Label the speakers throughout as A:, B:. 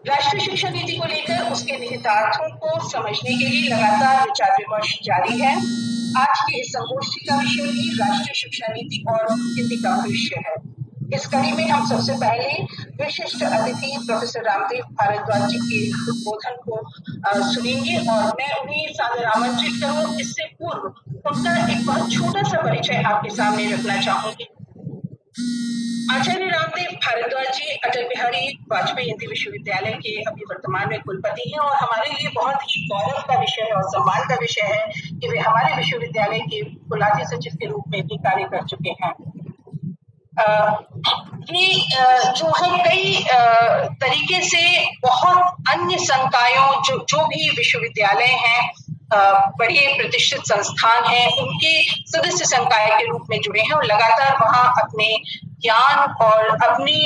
A: राष्ट्रीय शिक्षा नीति को लेकर उसके निहितार्थों को समझने के लिए लगातार विचार विमर्श जारी है। आज की इस संगोष्ठी का विषय भी राष्ट्रीय शिक्षा नीति और हिंदी का भविष्य है। इस कड़ी में हम सबसे पहले विशिष्ट अतिथि प्रोफेसर रामदेव भारद्वाज जी के उद्बोधन को सुनेंगे और मैं उन्हें सादर आमंत्रित करूं। इससे पूर्व उनका एक बहुत छोटा सा परिचय आपके सामने रखना चाहूंगी। आचार्य रामदेव भारद्वाज जी अटल बिहारी वाजपेयी हिंदी विश्वविद्यालय के अभी वर्तमान में कुलपति हैं और हमारे लिए बहुत ही गौरव का विषय है और सम्मान का विषय है कि वे हमारे विश्वविद्यालय के कुलाधिपति सचिव के रूप में भी कार्य कर चुके हैं। ये जो है कई तरीके से बहुत अन्य संकायों जो भी विश्वविद्यालय हैं, बड़े प्रतिष्ठित संस्थान हैं, उनके सदस्य संकाय के रूप में जुड़े हैं और लगातार वहां अपने ज्ञान और अपनी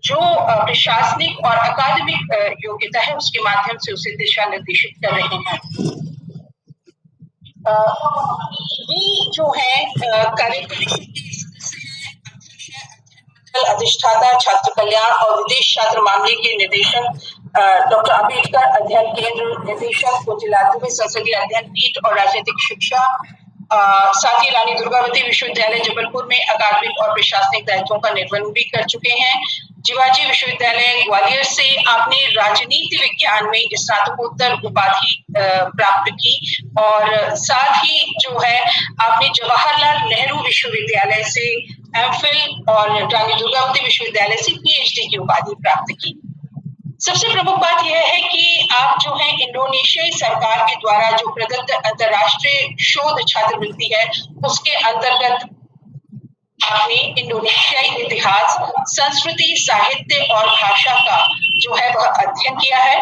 A: जो प्रशासनिक और अकादमिक योग्यता है उसके माध्यम से उसे दिशा निर्देशित कर रहे हैं। ये जो है कार्यकारिणी के सदस्य हैं, अधिष्ठाता छात्र कल्याण और विदेश छात्र मामले के निदेशक डॉक्टर अंबेडकर अध्ययन केंद्र, निदेशक कुंजलादेवी संसदीय अध्ययन पीठ और राजनीतिक शिक्षा, साथ ही रानी दुर्गावती विश्वविद्यालय जबलपुर में अकादमिक और प्रशासनिक दायित्वों का निर्वहन भी कर चुके हैं। शिवाजी विश्वविद्यालय ग्वालियर से आपने राजनीति विज्ञान में स्नातकोत्तर उपाधि प्राप्त की और साथ ही जो है आपने जवाहरलाल नेहरू विश्वविद्यालय से एमफिल और रानी दुर्गावती विश्वविद्यालय से पीएचडी की उपाधि प्राप्त की। सबसे प्रमुख बात यह है कि आप जो है इंडोनेशियाई सरकार के द्वारा जो प्रदत्त अंतर्राष्ट्रीय शोध छात्रवृत्ति है उसके अंतर्गत आपने इंडोनेशियाई इतिहास, संस्कृति, साहित्य और भाषा का जो है वह अध्ययन किया है।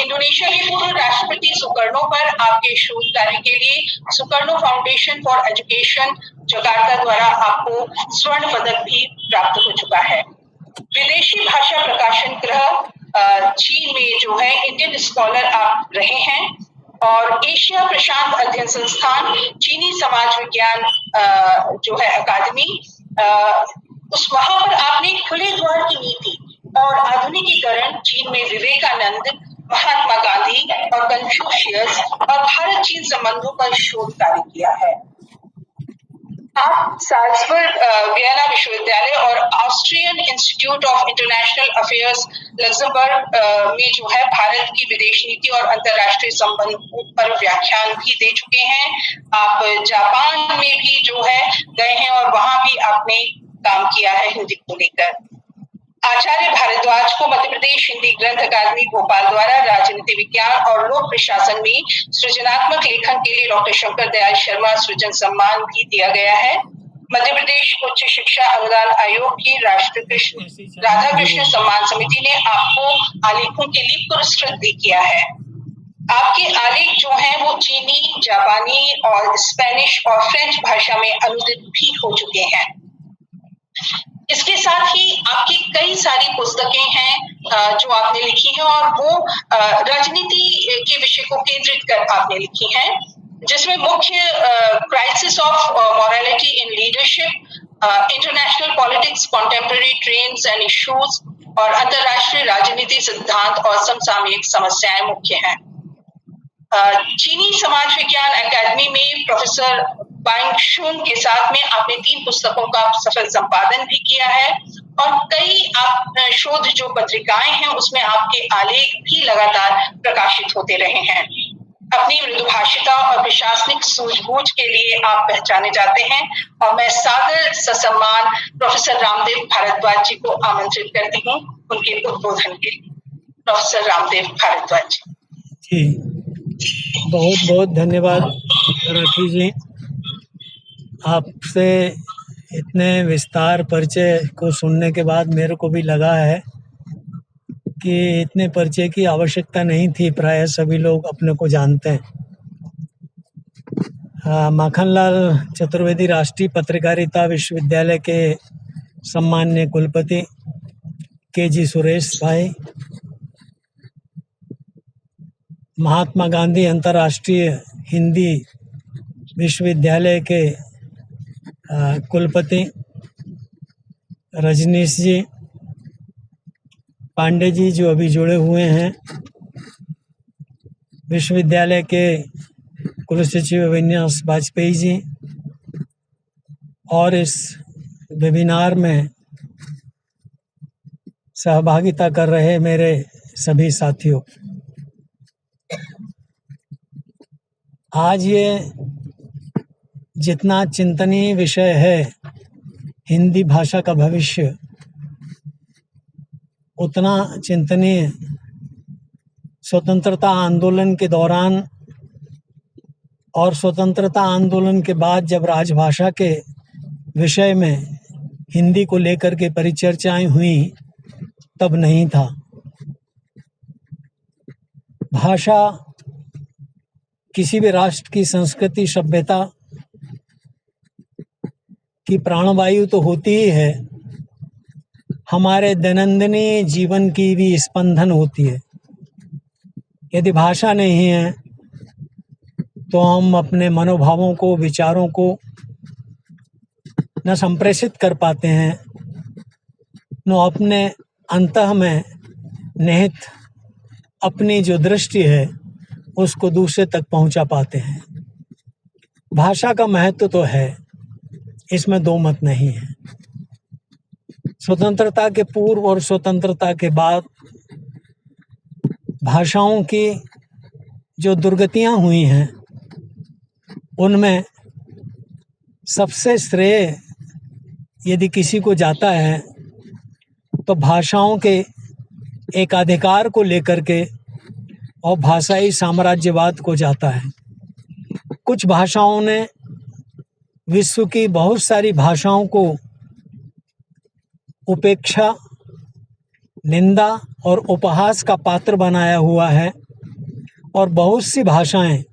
A: इंडोनेशिया के पूर्व राष्ट्रपति सुकर्णो पर आपके शोध कार्य के लिए Sukarno foundation for education Jakarta द्वारा आपको स्वर्ण पदक भी प्राप्त हो चुका है। विदेशी भाषा प्रकाशन गृह चीन में जो है इंडियन स्कॉलर आप रहे हैं और एशिया प्रशांत अध्ययन संस्थान, चीनी समाज विज्ञान जो है अकादमी, उस वहां पर आपने खुले द्वार की नीति और आधुनिकीकरण, चीन में विवेकानंद, महात्मा गांधी और कन्फ्यूशियस और भारत चीन संबंधों पर शोध कार्य किया है। आप साल्जबर्ग वियना विश्वविद्यालय और Austrian institute of international affairs Luxembourg में जो है भारत की विदेश नीति और अंतर्राष्ट्रीय संबंधों पर व्याख्यान भी दे चुके हैं। आप जापान में भी जो है गए हैं और वहां भी आपने काम किया है हिंदी को लेकर। आचार्य भारद्वाज को मध्य प्रदेश हिंदी ग्रंथ अकादमी भोपाल द्वारा राजनीति विज्ञान और लोक प्रशासन में सृजनात्मक लेखन के लिए डॉक्टर शंकर दयाल शर्मा सृजन सम्मान भी दिया गया है। मध्य प्रदेश उच्च शिक्षा अनुदान आयोग की राधा कृष्ण सम्मान समिति ने आपको आलेखों के लिए पुरस्कृत भी किया है। आपके आलेख जो हैं वो चीनी, जापानी और स्पेनिश और फ्रेंच भाषा में अनुदित भी हो चुके हैं। इसके साथ ही आपकी कई सारी पुस्तकें हैं जो आपने लिखी हैं और वो राजनीति के विषय को केंद्रित कर आपने लिखी हैं, जिसमें मुख्य crisis of morality in leadership, international politics, contemporary trends and issues और अंतरराष्ट्रीय राजनीति सिद्धांत और समसामयिक समस्याएं मुख्य हैं। चीनी समाज विज्ञान अकादमी में प्रोफेसर बाइंग शुन के साथ में आपने 3 पुस्तकों का सफल संपादन भी किया है और कई आप शोध जो पत्रिकाएं हैं उसमें आपके आलेख भी लगातार प्रकाशित होते रहे हैं। अपनी मृदुभाषिता और प्रशासनिक सूझबूझ के लिए आप पहचाने जाते हैं और मैं सादर ससम्मान प्रोफेसर रामदेव भारद्वाज जी को आमंत्रित करती हूँ उनके उद्बोधन के लिए। प्रोफेसर रामदेव भारद्वाज
B: जी, बहुत बहुत धन्यवाद राठी जी। आपसे इतने विस्तार परिचय को सुनने के बाद मेरे को भी लगा है कि इतने परिचय की आवश्यकता नहीं थी, प्राय सभी लोग अपने को जानते हैं। माखनलाल चतुर्वेदी राष्ट्रीय पत्रकारिता विश्वविद्यालय के सम्मान्य कुलपति के.जी. सुरेश भाई, महात्मा गांधी अंतर्राष्ट्रीय हिंदी विश्वविद्यालय के कुलपति रजनीश जी, पांडे जी जो अभी जुड़े हुए हैं, विश्वविद्यालय के कुलसचिव अविनाश वाजपेयी जी, और इस वेबिनार में सहभागिता कर रहे मेरे सभी साथियों। आज ये जितना चिंतनीय विषय है हिंदी भाषा का भविष्य, उतना चिंतनीय स्वतंत्रता आंदोलन के दौरान और स्वतंत्रता आंदोलन के बाद जब राजभाषा के विषय में हिंदी को लेकर के परिचर्चाएं हुई तब नहीं था। भाषा किसी भी राष्ट्र की संस्कृति सभ्यता की प्राणवायु तो होती ही है, हमारे दैनंदिन जीवन की भी स्पंदन होती है। यदि भाषा नहीं है तो हम अपने मनोभावों को, विचारों को न संप्रेषित कर पाते हैं, न अपने अंतः में निहित अपनी जो दृष्टि है उसको दूसरे तक पहुंचा पाते हैं। भाषा का महत्व तो है, इसमें दो मत नहीं है। स्वतंत्रता के पूर्व और स्वतंत्रता के बाद भाषाओं की जो दुर्गतियां हुई हैं, उनमें सबसे श्रेय यदि किसी को जाता है तो भाषाओं के एकाधिकार को लेकर के और भाषाई साम्राज्यवाद को जाता है। कुछ भाषाओं ने विश्व की बहुत सारी भाषाओं को उपेक्षा, निंदा और उपहास का पात्र बनाया हुआ है, और बहुत सी भाषाएं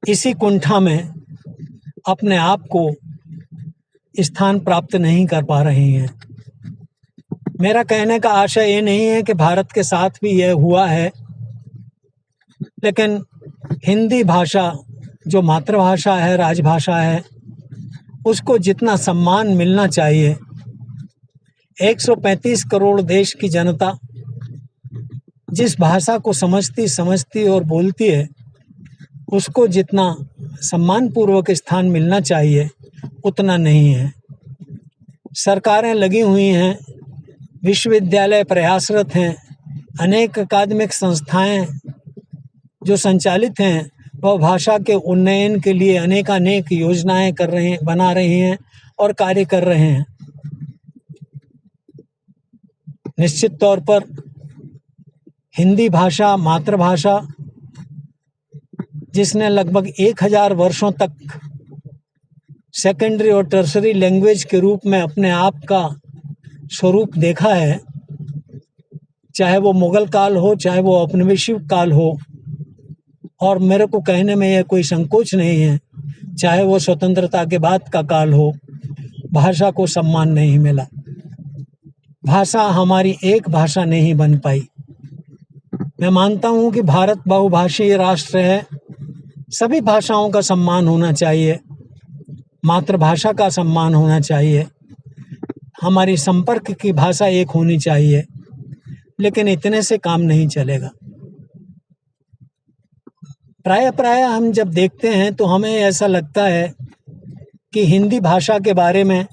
B: इसी कुंठा में अपने आप को स्थान प्राप्त नहीं कर पा रही हैं। मेरा कहने का आशय ये नहीं है कि भारत के साथ भी यह हुआ है, लेकिन हिंदी भाषा जो मातृभाषा है, राजभाषा है, उसको जितना सम्मान मिलना चाहिए, 135 करोड़ देश की जनता जिस भाषा को समझती और बोलती है, उसको जितना सम्मानपूर्वक स्थान मिलना चाहिए उतना नहीं है। सरकारें लगी हुई हैं, विश्वविद्यालय प्रयासरत हैं, अनेक अकादमिक संस्थाएं जो संचालित हैं वह भाषा के उन्नयन के लिए अनेक योजनाएं बना रही हैं और कार्य कर रहे हैं। निश्चित तौर पर हिंदी भाषा, मातृभाषा, जिसने लगभग 1000 वर्षों तक सेकेंडरी और टर्सरी लैंग्वेज के रूप में अपने आप का स्वरूप देखा है, चाहे वो मुगल काल हो, चाहे वो औपनिवेशिक काल हो, और मेरे को कहने में यह कोई संकोच नहीं है, चाहे वो स्वतंत्रता के बाद का काल हो, भाषा को सम्मान नहीं मिला। भाषा हमारी एक भाषा नहीं बन पाई। मैं मानता हूँ कि भारत बहुभाषीय राष्ट्र है, सभी भाषाओं का सम्मान होना चाहिए, मातृभाषा का सम्मान होना चाहिए, हमारी संपर्क की भाषा एक होनी चाहिए, लेकिन इतने से काम नहीं चलेगा। प्राय हम जब देखते हैं तो हमें ऐसा लगता है कि हिंदी भाषा के बारे में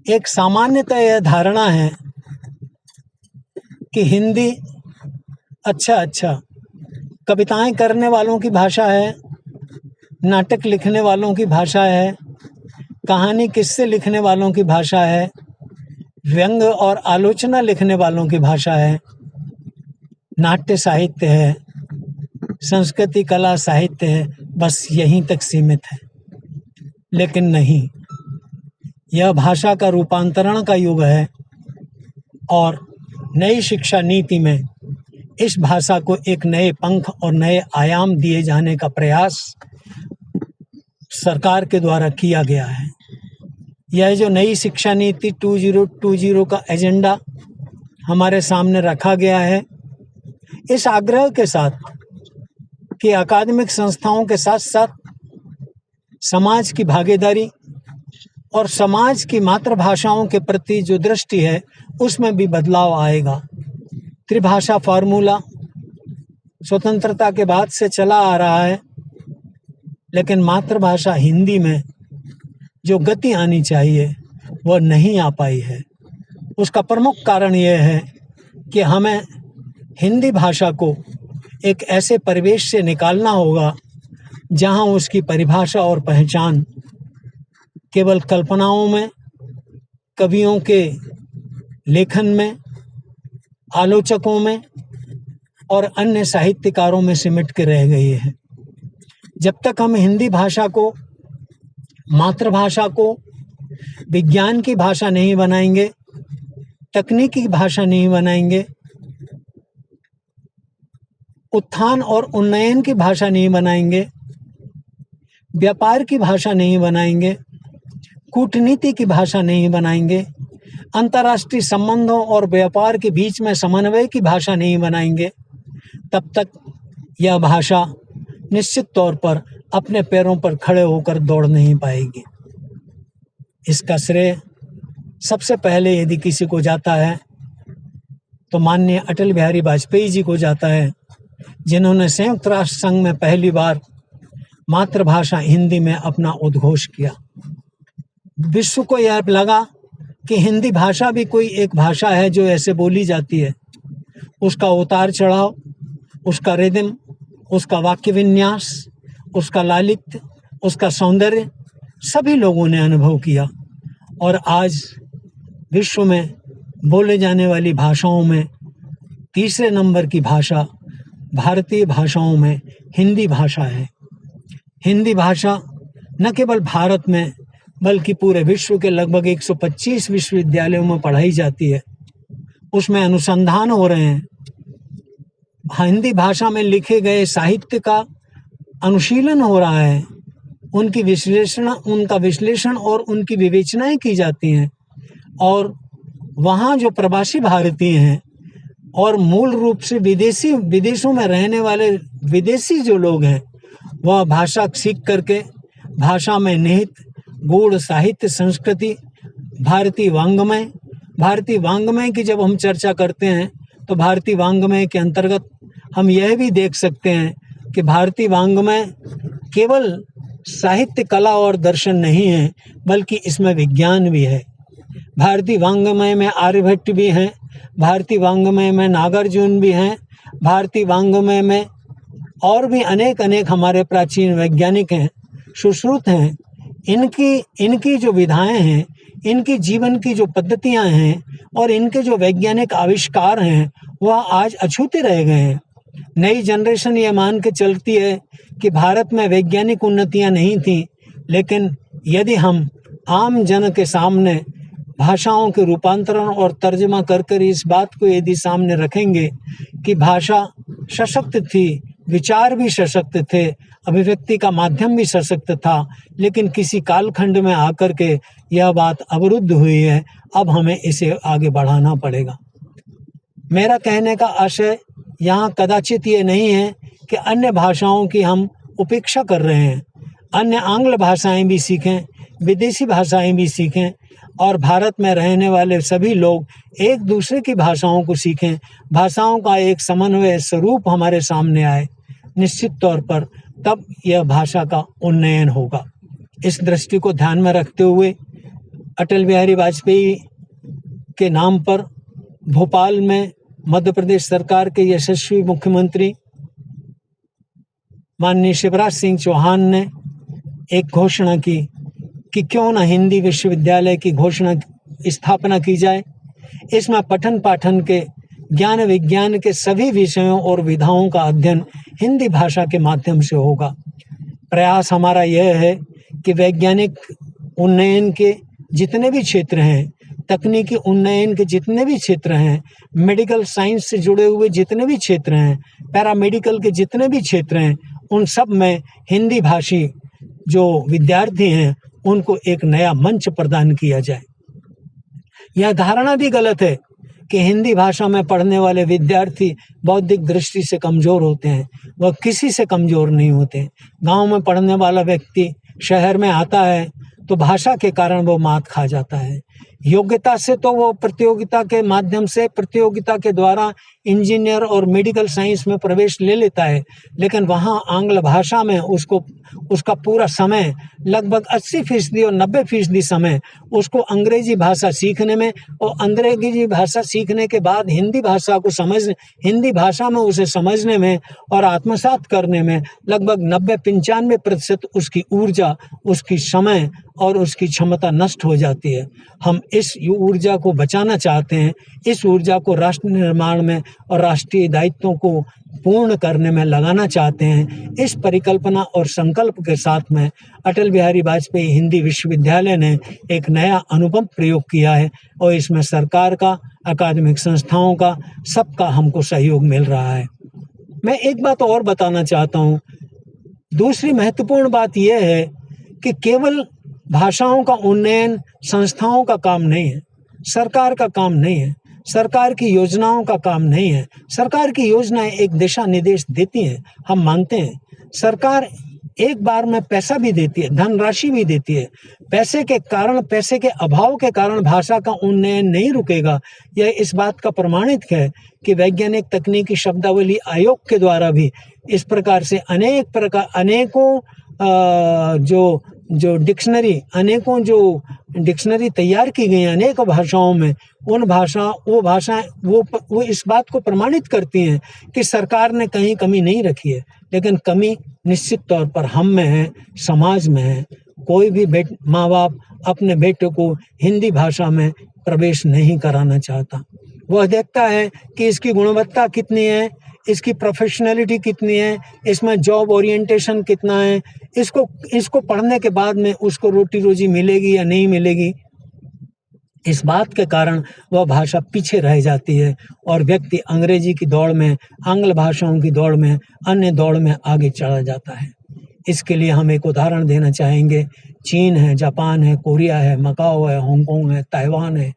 B: एक सामान्यतः यह धारणा है कि हिंदी अच्छा कविताएं करने वालों की भाषा है, नाटक लिखने वालों की भाषा है, कहानी किस्से लिखने वालों की भाषा है, व्यंग और आलोचना लिखने वालों की भाषा है, नाट्य साहित्य है, संस्कृति कला साहित्य है, बस यहीं तक सीमित है। लेकिन नहीं, यह भाषा का रूपांतरण का युग है, और नई शिक्षा नीति में इस भाषा को एक नए पंख और नए आयाम दिए जाने का प्रयास सरकार के द्वारा किया गया है। यह जो नई शिक्षा नीति 2020 का एजेंडा हमारे सामने रखा गया है, इस आग्रह के साथ कि अकादमिक संस्थाओं के साथ साथ समाज की भागीदारी और समाज की मातृभाषाओं के प्रति जो दृष्टि है उसमें भी बदलाव आएगा। त्रिभाषा फार्मूला स्वतंत्रता के बाद से चला आ रहा है, लेकिन मातृभाषा हिंदी में जो गति आनी चाहिए वह नहीं आ पाई है। उसका प्रमुख कारण यह है कि हमें हिंदी भाषा को एक ऐसे परिवेश से निकालना होगा जहां उसकी परिभाषा और पहचान केवल कल्पनाओं में, कवियों के लेखन में, आलोचकों में और अन्य साहित्यकारों में सिमट के रह गई है। जब तक हम हिंदी भाषा को, मातृभाषा को विज्ञान की भाषा नहीं बनाएंगे, तकनीकी भाषा नहीं बनाएंगे, उत्थान और उन्नयन की भाषा नहीं बनाएंगे, व्यापार की भाषा नहीं बनाएंगे, कूटनीति की भाषा नहीं बनाएंगे, अंतर्राष्ट्रीय संबंधों और व्यापार के बीच में समन्वय की भाषा नहीं बनाएंगे, तब तक यह भाषा निश्चित तौर पर अपने पैरों पर खड़े होकर दौड़ नहीं पाएगी। इसका श्रेय सबसे पहले यदि किसी को जाता है तो माननीय अटल बिहारी वाजपेयी जी को जाता है, जिन्होंने संयुक्त राष्ट्र संघ में पहली बार मातृभाषा हिंदी में अपना उद्घोष किया। विश्व को यह लगा कि हिंदी भाषा भी कोई एक भाषा है जो ऐसे बोली जाती है। उसका उतार चढ़ाव, उसका रिदम, उसका वाक्य विन्यास, उसका लालित्य, उसका सौंदर्य सभी लोगों ने अनुभव किया और आज विश्व में बोले जाने वाली भाषाओं में तीसरे नंबर की भाषा भारतीय भाषाओं में हिंदी भाषा है। हिंदी भाषा न केवल भारत में बल्कि पूरे विश्व के लगभग 125 विश्वविद्यालयों में पढ़ाई जाती है। उसमें अनुसंधान हो रहे हैं। हिंदी भाषा में लिखे गए साहित्य का अनुशीलन हो रहा है, उनका विश्लेषण और उनकी विवेचनाएं की जाती हैं और वहाँ जो प्रवासी भारतीय हैं और मूल रूप से विदेशों में रहने वाले विदेशी जो लोग हैं, वह भाषा सीख करके भाषा में निहित गूढ़ साहित्य, संस्कृति, भारतीय वांग्मय की जब हम चर्चा करते हैं तो भारतीय वांग्मय के अंतर्गत हम यह भी देख सकते हैं कि भारतीय वांग्मय केवल साहित्य, कला और दर्शन नहीं है, बल्कि इसमें विज्ञान भी है। भारतीय वांग्मय में आर्यभट्ट भी हैं, भारतीय वांग्मय में नागार्जुन भी हैं, भारतीय वांग्मय में और भी अनेक हमारे प्राचीन वैज्ञानिक हैं, सुश्रुत हैं। इनकी जो विधाएं हैं, इनकी जीवन की जो पद्धतियां हैं और इनके जो वैज्ञानिक आविष्कार हैं, वह आज अछूते रह गए हैं। नई जनरेशन ये मान के चलती है कि भारत में वैज्ञानिक उन्नतियां नहीं थी, लेकिन यदि हम आम जन के सामने भाषाओं के रूपांतरण और तर्जमा कर इस बात को यदि सामने रखेंगे कि भाषा सशक्त थी, विचार भी सशक्त थे, अभिव्यक्ति का माध्यम भी सशक्त था, लेकिन किसी कालखंड में आकर के यह बात अवरुद्ध हुई है। अब हमें इसे आगे बढ़ाना पड़ेगा। मेरा कहने का आशय यहाँ कदाचित ये नहीं है कि अन्य भाषाओं की हम उपेक्षा कर रहे हैं। अन्य आंग्ल भाषाएं भी सीखें, विदेशी भाषाएं भी सीखें और भारत में रहने वाले सभी लोग एक दूसरे की भाषाओं को सीखें। भाषाओं का एक समन्वय स्वरूप हमारे सामने आए, निश्चित तौर पर तब यह भाषा का उन्नयन होगा। इस दृष्टि को ध्यान में रखते हुए अटल बिहारी वाजपेयी के नाम पर भोपाल में मध्य प्रदेश सरकार के यशस्वी मुख्यमंत्री माननीय शिवराज सिंह चौहान ने एक घोषणा की कि क्यों न हिंदी विश्वविद्यालय की स्थापना की जाए। इसमें पठन पाठन के, ज्ञान विज्ञान के सभी विषयों और विधाओं का अध्ययन हिंदी भाषा के माध्यम से होगा। प्रयास हमारा यह है कि वैज्ञानिक उन्नयन के जितने भी क्षेत्र हैं, तकनीकी उन्नयन के जितने भी क्षेत्र हैं, मेडिकल साइंस से जुड़े हुए जितने भी क्षेत्र हैं, पैरामेडिकल के जितने भी क्षेत्र हैं, उन सब में हिंदी भाषी जो विद्यार्थी हैं उनको एक नया मंच प्रदान किया जाए। यह धारणा भी गलत है कि हिंदी भाषा में पढ़ने वाले विद्यार्थी बौद्धिक दृष्टि से कमज़ोर होते हैं। वह किसी से कमज़ोर नहीं होते। गांव में पढ़ने वाला व्यक्ति शहर में आता है तो भाषा के कारण वो मात खा जाता है। योग्यता से तो वो प्रतियोगिता के माध्यम से, प्रतियोगिता के द्वारा इंजीनियर और मेडिकल साइंस में प्रवेश ले लेता है, लेकिन वहाँ आंग्ल भाषा में उसको उसका पूरा समय लगभग 80% और 90% समय उसको अंग्रेजी भाषा सीखने में, और अंग्रेजी भाषा सीखने के बाद हिंदी भाषा को हिंदी भाषा में उसे समझने में और आत्मसात करने में लगभग 90-95% उसकी ऊर्जा, उसकी समय और उसकी क्षमता नष्ट हो जाती है। हम इस ऊर्जा को बचाना चाहते हैं, इस ऊर्जा को राष्ट्र निर्माण में और राष्ट्रीय दायित्वों को पूर्ण करने में लगाना चाहते हैं। इस परिकल्पना और संकल्प के साथ में अटल बिहारी वाजपेयी हिंदी विश्वविद्यालय ने एक नया अनुपम प्रयोग किया है, और इसमें सरकार का, अकादमिक संस्थाओं का, सबका हमको सहयोग मिल रहा है। मैं एक बात और बताना चाहता हूँ। दूसरी महत्वपूर्ण बात यह है कि केवल भाषाओं का उन्नयन संस्थाओं का काम नहीं है, सरकार का काम नहीं है, सरकार की योजनाओं का काम नहीं है। सरकार की योजनाएं एक दिशा निर्देश देती हैं, हम मानते हैं। सरकार एक बार में पैसा भी देती है, धनराशि भी देती है। पैसे के कारण, पैसे के अभाव के कारण भाषा का उन्नयन नहीं रुकेगा। यह इस बात का प्रमाणित है कि वैज्ञानिक तकनीकी शब्दावली आयोग के द्वारा भी इस प्रकार से अनेकों जो डिक्शनरी तैयार की गई अनेक भाषाओं में, वो इस बात को प्रमाणित करती हैं कि सरकार ने कहीं कमी नहीं रखी है, लेकिन कमी निश्चित तौर पर हम में है, समाज में है। कोई भी माँ बाप अपने बेटे को हिंदी भाषा में प्रवेश नहीं कराना चाहता। वह देखता है कि इसकी गुणवत्ता कितनी है, इसकी प्रोफेशनलिटी कितनी है, इसमें जॉब ओरिएंटेशन कितना है, इसको पढ़ने के बाद में उसको रोटी रोजी मिलेगी या नहीं मिलेगी। इस बात के कारण वह भाषा पीछे रह जाती है और व्यक्ति अंग्रेजी की दौड़ में, आंग्ल भाषाओं की दौड़ में, अन्य दौड़ में आगे चला जाता है। इसके लिए हम एक उदाहरण देना चाहेंगे। चीन है, जापान है, कोरिया है, मकाओ है, हांगकांग है, ताइवान है।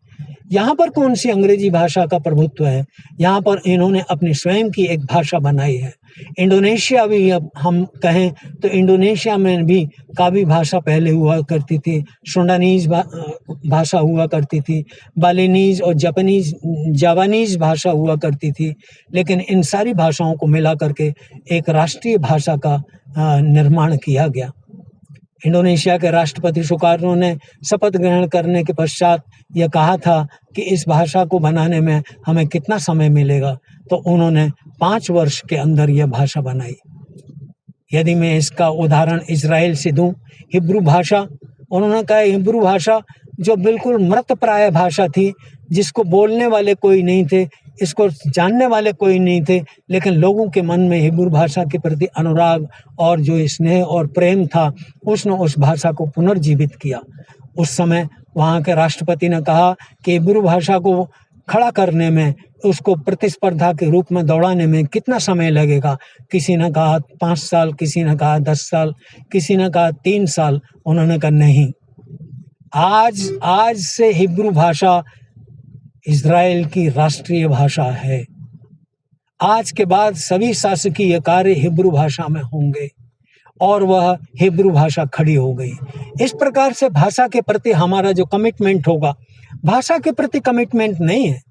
B: यहाँ पर कौन सी अंग्रेजी भाषा का प्रभुत्व है? यहाँ पर इन्होंने अपनी स्वयं की एक भाषा बनाई है। इंडोनेशिया भी, अब हम कहें तो इंडोनेशिया में भी कावी भाषा पहले हुआ करती थी, सुंडानीज भाषा हुआ करती थी, बालिनीज और जावानीज भाषा हुआ करती थी। लेकिन इन सारी भाषाओं को मिला करके एक राष्ट्रीय भाषा का निर्माण किया गया। इंडोनेशिया के राष्ट्रपति सुकार्नो ने शपथ ग्रहण करने के पश्चात यह कहा था कि इस भाषा को बनाने में हमें कितना समय मिलेगा, तो उन्होंने 5 वर्ष के अंदर यह भाषा बनाई। यदि मैं इसका उदाहरण इजराइल से दूं, हिब्रू भाषा, उन्होंने कहा हिब्रू भाषा जो बिल्कुल मृतप्राय भाषा थी, जिसको बोलने वाले कोई नहीं थे, इसको जानने वाले कोई नहीं थे, लेकिन लोगों के मन में हिब्रू भाषा के प्रति अनुराग और जो स्नेह और प्रेम था, उसने उस भाषा को पुनर्जीवित किया। उस समय वहाँ के राष्ट्रपति ने कहा कि हिब्रू भाषा को खड़ा करने में, उसको प्रतिस्पर्धा के रूप में दौड़ाने में कितना समय लगेगा। किसी ने कहा 5 साल, किसी ने कहा 10 साल, किसी ने कहा 3 साल। उन्होंने कहा नहीं, आज से हिब्रू भाषा इजराइल की राष्ट्रीय भाषा है। आज के बाद सभी शासकीय कार्य हिब्रू भाषा में होंगे, और वह हिब्रू भाषा खड़ी हो गई। इस प्रकार से भाषा के प्रति हमारा जो कमिटमेंट होगा, भाषा के प्रति कमिटमेंट नहीं है,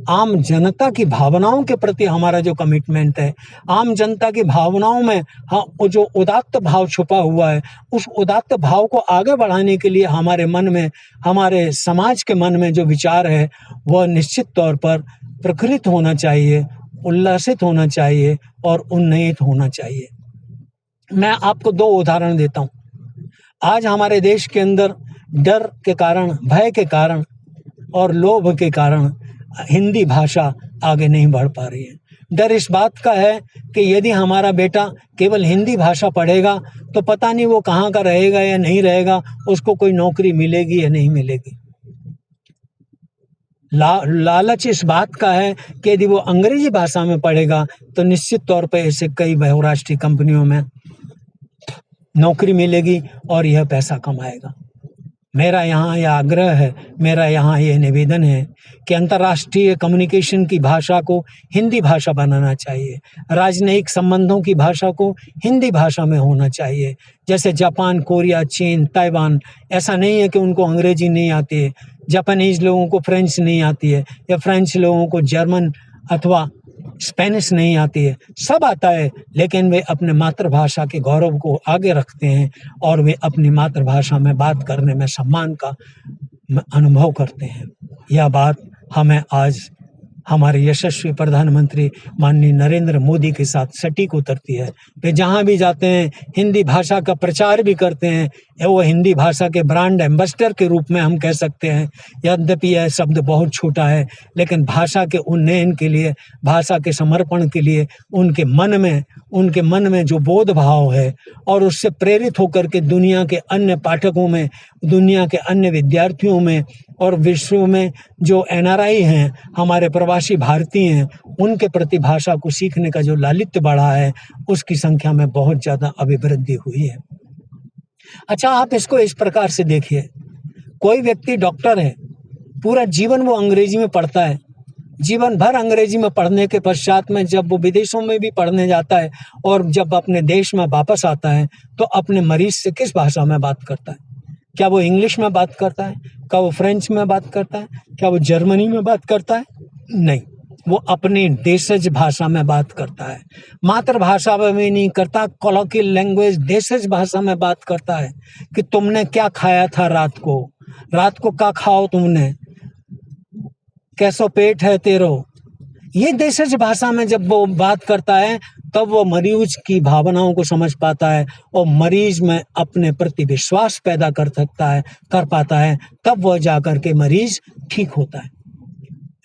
B: आम जनता की भावनाओं के प्रति हमारा जो कमिटमेंट है, आम जनता की भावनाओं में जो उदात्त भाव छुपा हुआ है, उस उदात्त भाव को आगे बढ़ाने के लिए हमारे मन में, हमारे समाज के मन में जो विचार है, वह निश्चित तौर पर प्रकृत होना चाहिए, उल्लासित होना चाहिए और उन्नयित होना चाहिए। मैं आपको 2 उदाहरण देता हूँ। आज हमारे देश के अंदर डर के कारण, भय के कारण और लोभ के कारण हिंदी भाषा आगे नहीं बढ़ पा रही है। डर इस बात का है कि यदि हमारा बेटा केवल हिंदी भाषा पढ़ेगा तो पता नहीं वो कहाँ का रहेगा या नहीं रहेगा, उसको कोई नौकरी मिलेगी या नहीं मिलेगी। लालच इस बात का है कि यदि वो अंग्रेजी भाषा में पढ़ेगा तो निश्चित तौर पर इसे कई बहुराष्ट्रीय कंपनियों में नौकरी मिलेगी और यह पैसा कमाएगा। मेरा यहाँ यह आग्रह है, मेरा यहाँ यह निवेदन है कि अंतर्राष्ट्रीय कम्युनिकेशन की भाषा को हिंदी भाषा बनाना चाहिए। राजनयिक संबंधों की भाषा को हिंदी भाषा में होना चाहिए। जैसे जापान, कोरिया, चीन, ताइवान, ऐसा नहीं है कि उनको अंग्रेजी नहीं आती है। जापानीज लोगों को फ्रेंच नहीं आती है, या फ्रेंच लोगों को जर्मन अथवा स्पेनिश नहीं आती है। सब आता है, लेकिन वे अपने मातृभाषा के गौरव को आगे रखते हैं और वे अपनी मातृभाषा में बात करने में सम्मान का अनुभव करते हैं। यह बात हमें आज हमारे यशस्वी प्रधानमंत्री माननीय नरेंद्र मोदी के साथ सटीक उतरती है। वे जहाँ भी जाते हैं हिंदी भाषा का प्रचार भी करते हैं। वो हिंदी भाषा के ब्रांड एम्बेसडर के रूप में हम कह सकते हैं। यद्यपि यह शब्द बहुत छोटा है, लेकिन भाषा के उन्नयन के लिए, भाषा के समर्पण के लिए उनके मन में जो बोध भाव है और उससे प्रेरित होकर के दुनिया के अन्य पाठकों में, दुनिया के अन्य विद्यार्थियों में और विश्व में जो NRI हैं, हमारे प्रवासी भारतीय हैं, उनके प्रति भाषा को सीखने का जो लालित्य बढ़ा है, उसकी संख्या में बहुत ज़्यादा अभिवृद्धि हुई है। अच्छा, आप इसको इस प्रकार से देखिए, कोई व्यक्ति डॉक्टर है, पूरा जीवन वो अंग्रेजी में पढ़ता है, जीवन भर अंग्रेजी में पढ़ने के पश्चात में जब वो विदेशों में भी पढ़ने जाता है और जब अपने देश में वापस आता है, तो अपने मरीज से किस भाषा में बात करता है? क्या वो इंग्लिश में बात करता है? क्या वो फ्रेंच में बात करता है? क्या वो जर्मनी में बात करता है? नहीं, वो अपनी देशज भाषा में बात करता है। मातृभाषा में नहीं करता, कॉलोकियल लैंग्वेज देशज भाषा में बात करता है कि तुमने क्या खाया था रात को क्या खाओ तुमने, कैसो पेट है तेरो। ये देशज भाषा में जब वो बात करता है, तब वो मरीज की भावनाओं को समझ पाता है और मरीज में अपने प्रति विश्वास पैदा कर पाता है, तब वह जाकर के मरीज ठीक होता है।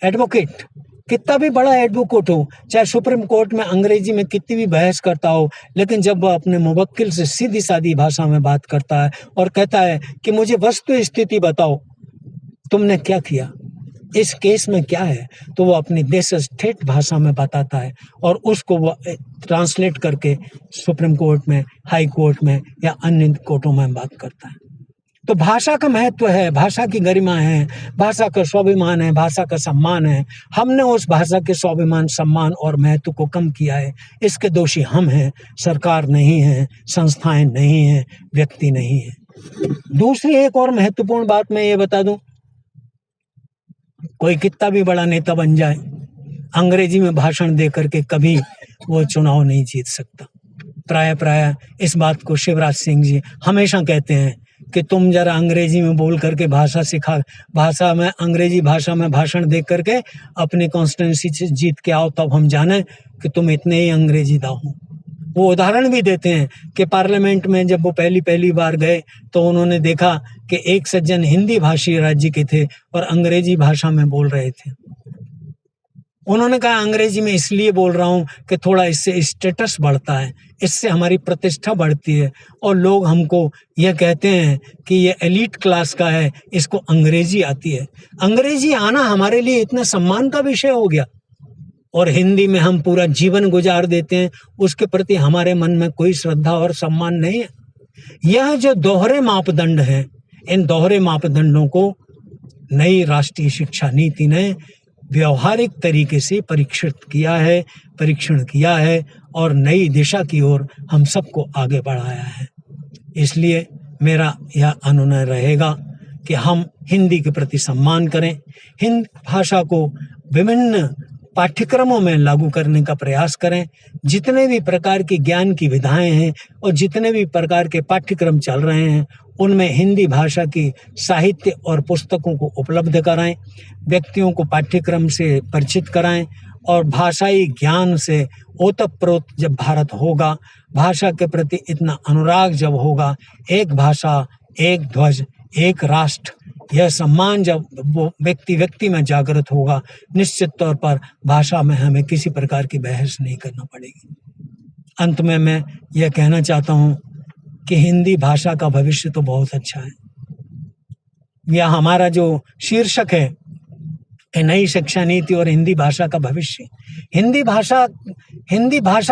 B: एडवोकेट कितना भी बड़ा एडवोकेट हो, चाहे सुप्रीम कोर्ट में अंग्रेजी में कितनी भी बहस करता हो, लेकिन जब वह अपने मुवक्किल से सीधी सादी भाषा में बात करता है और कहता है कि मुझे वस्तु स्थिति बताओ, तुमने क्या किया, इस केस में क्या है, तो वो अपनी देशज ठेठ भाषा में बताता है और उसको वो ट्रांसलेट करके सुप्रीम कोर्ट में, हाई कोर्ट में या अन्य कोर्टों में बात करता है। तो भाषा का महत्व है, भाषा की गरिमा है, भाषा का स्वाभिमान है, भाषा का सम्मान है। हमने उस भाषा के स्वाभिमान, सम्मान और महत्व को कम किया है। इसके दोषी हम हैं, सरकार नहीं है, संस्थाएं नहीं हैं, व्यक्ति नहीं है। दूसरी एक और महत्वपूर्ण बात मैं ये बता दूं, कोई कितना भी बड़ा नेता बन जाए, अंग्रेजी में भाषण दे करके कभी वो चुनाव नहीं जीत सकता। प्राय इस बात को शिवराज सिंह जी हमेशा कहते हैं कि तुम जरा अंग्रेजी में बोल करके अंग्रेजी भाषा में भाषण दे करके अपनी कॉन्स्टिट्यूंसी से जीत के आओ, तब हम जाने कि तुम इतने ही अंग्रेजी दाव हो। वो उदाहरण भी देते हैं कि पार्लियामेंट में जब वो पहली बार गए तो उन्होंने देखा कि एक सज्जन हिंदी भाषी राज्य के थे और अंग्रेजी भाषा में बोल रहे थे। उन्होंने कहा अंग्रेजी में इसलिए बोल रहा हूँ कि थोड़ा इससे स्टेटस बढ़ता है, इससे हमारी प्रतिष्ठा बढ़ती है और लोग हमको यह कहते हैं कि ये एलीट क्लास का है, इसको अंग्रेजी आती है। अंग्रेजी आना हमारे लिए इतना सम्मान का विषय हो गया और हिंदी में हम पूरा जीवन गुजार देते हैं, उसके प्रति हमारे मन में कोई श्रद्धा और सम्मान नहीं है। यह जो दोहरे मापदंड हैं, इन दोहरे मापदंडों को नई राष्ट्रीय शिक्षा नीति ने व्यवहारिक तरीके से परीक्षण किया है और नई दिशा की ओर हम सबको आगे बढ़ाया है। इसलिए मेरा यह अनुनय रहेगा कि हम हिंदी के प्रति सम्मान करें, हिंदी भाषा को विभिन्न पाठ्यक्रमों में लागू करने का प्रयास करें। जितने भी प्रकार की ज्ञान की विधाएं हैं और जितने भी प्रकार के पाठ्यक्रम चल रहे हैं, उनमें हिंदी भाषा की साहित्य और पुस्तकों को उपलब्ध कराएं, व्यक्तियों को पाठ्यक्रम से परिचित कराएं और भाषाई ज्ञान से ओतप्रोत जब भारत होगा, भाषा के प्रति इतना अनुराग जब होगा, एक भाषा, एक ध्वज, एक राष्ट्र, यह सम्मान जब वो व्यक्ति में जागृत होगा, निश्चित तौर पर भाषा में हमें किसी प्रकार की बहस नहीं करना पड़ेगी। अंत में मैं यह कहना चाहता हूँ कि हिंदी भाषा का भविष्य तो बहुत अच्छा है। यह हमारा जो शीर्षक है, नई शिक्षा नीति और हिंदी भाषा का भविष्य। हिंदी भाषा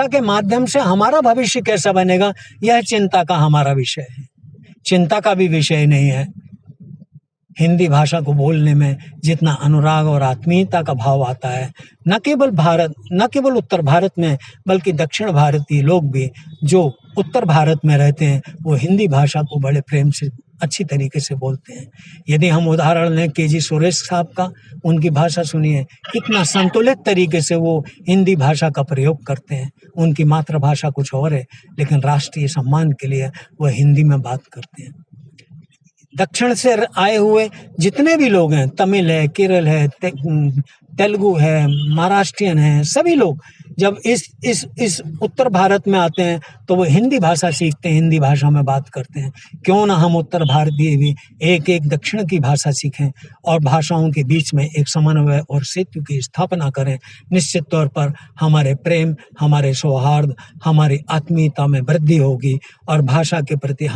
B: के माध्यम से हमारा भविष्य कैसा बनेगा, यह चिंता का हमारा विषय है। चिंता का भी विषय नहीं है, हिंदी भाषा को बोलने में जितना अनुराग और आत्मीयता का भाव आता है, न केवल उत्तर भारत में, बल्कि दक्षिण भारतीय लोग भी जो उत्तर भारत में रहते हैं, वो हिंदी भाषा को बड़े प्रेम से अच्छी तरीके से बोलते हैं। यदि हम उदाहरण लें केजी सुरेश साहब का, उनकी भाषा सुनिए, कितना संतुलित तरीके से वो हिंदी भाषा का प्रयोग करते हैं। उनकी मातृभाषा कुछ और है, लेकिन राष्ट्रीय सम्मान के लिए वो हिंदी में बात करते हैं। दक्षिण से आए हुए जितने भी लोग हैं, तमिल है, केरल है, तेलुगु है, महाराष्ट्रियन है, सभी लोग जब इस उत्तर भारत में आते हैं तो वो हिंदी भाषा सीखते हैं, हिंदी भाषा में बात करते हैं। क्यों ना हम उत्तर भारतीय भी एक दक्षिण की भाषा सीखें और भाषाओं के बीच में एक समन्वय और सेतु की स्थापना करें। निश्चित तौर पर हमारे प्रेम, हमारे सौहार्द, हमारी आत्मीयता में वृद्धि होगी और भाषा के प्रति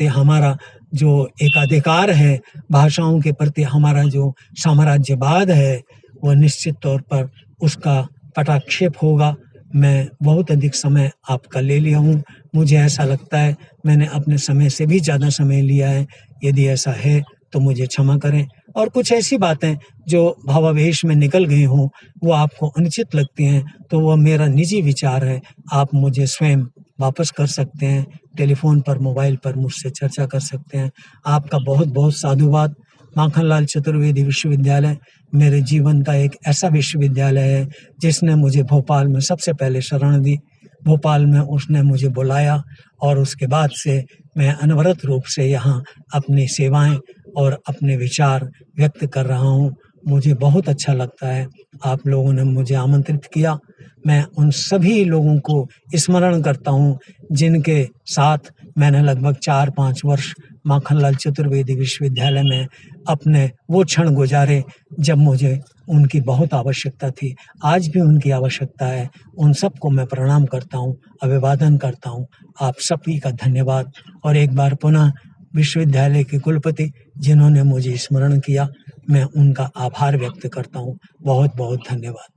B: हमारा जो एकाधिकार है, भाषाओं के प्रति हमारा जो साम्राज्यवाद है, वो निश्चित तौर पर उसका पटाक्षेप होगा। मैं बहुत अधिक समय आपका ले लिया हूँ, मुझे ऐसा लगता है मैंने अपने समय से भी ज़्यादा समय लिया है। यदि ऐसा है तो मुझे क्षमा करें, और कुछ ऐसी बातें जो भावावेश में निकल गई हों, वो आपको अनुचित लगती हैं, तो वो मेरा निजी विचार है। आप मुझे स्वयं वापस कर सकते हैं, टेलीफोन पर, मोबाइल पर मुझसे चर्चा कर सकते हैं। आपका बहुत बहुत साधुवाद। माखनलाल चतुर्वेदी विश्वविद्यालय मेरे जीवन का एक ऐसा विश्वविद्यालय है जिसने मुझे भोपाल में सबसे पहले शरण दी। भोपाल में उसने मुझे बुलाया और उसके बाद से मैं अनवरत रूप से यहाँ अपनी सेवाएं और अपने विचार व्यक्त कर रहा हूँ। मुझे बहुत अच्छा लगता है आप लोगों ने मुझे आमंत्रित किया। मैं उन सभी लोगों को स्मरण करता हूँ जिनके साथ मैंने लगभग 4-5 वर्ष माखनलाल चतुर्वेदी विश्वविद्यालय में अपने वो क्षण गुजारे जब मुझे उनकी बहुत आवश्यकता थी। आज भी उनकी आवश्यकता है। उन सबको मैं प्रणाम करता हूँ, अभिवादन करता हूँ। आप सभी का धन्यवाद। और एक बार पुनः विश्वविद्यालय के कुलपति जिन्होंने मुझे स्मरण किया, मैं उनका आभार व्यक्त करता हूँ। बहुत बहुत धन्यवाद।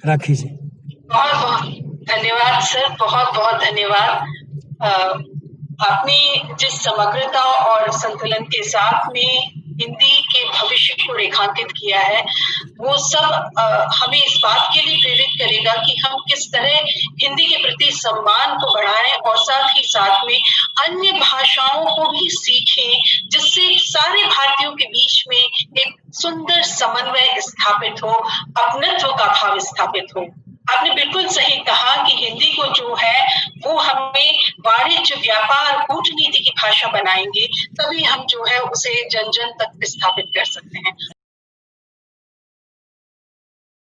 B: राखी जी।
A: बहुत बहुत धन्यवाद सर, बहुत बहुत धन्यवाद। आपने जिस समग्रता और संतुलन के साथ में हिंदी के भविष्य को रेखांकित किया है, वो सब हमें इस बात के लिए प्रेरित करेगा कि हम किस तरह हिंदी के प्रति सम्मान को बढ़ाएं और साथ ही साथ में अन्य भाषाओं को भी सीखें, जिससे सारे भारतीयों के बीच में एक सुंदर समन्वय स्थापित हो, अपनत्व का भाव स्थापित हो। आपने बिल्कुल सही कहा कि हिंदी को जो है वो हमें वाणिज्य, व्यापार, कूटनीति की भाषा बनाएंगे, तभी हम जो है उसे जन जन तक स्थापित कर सकते हैं।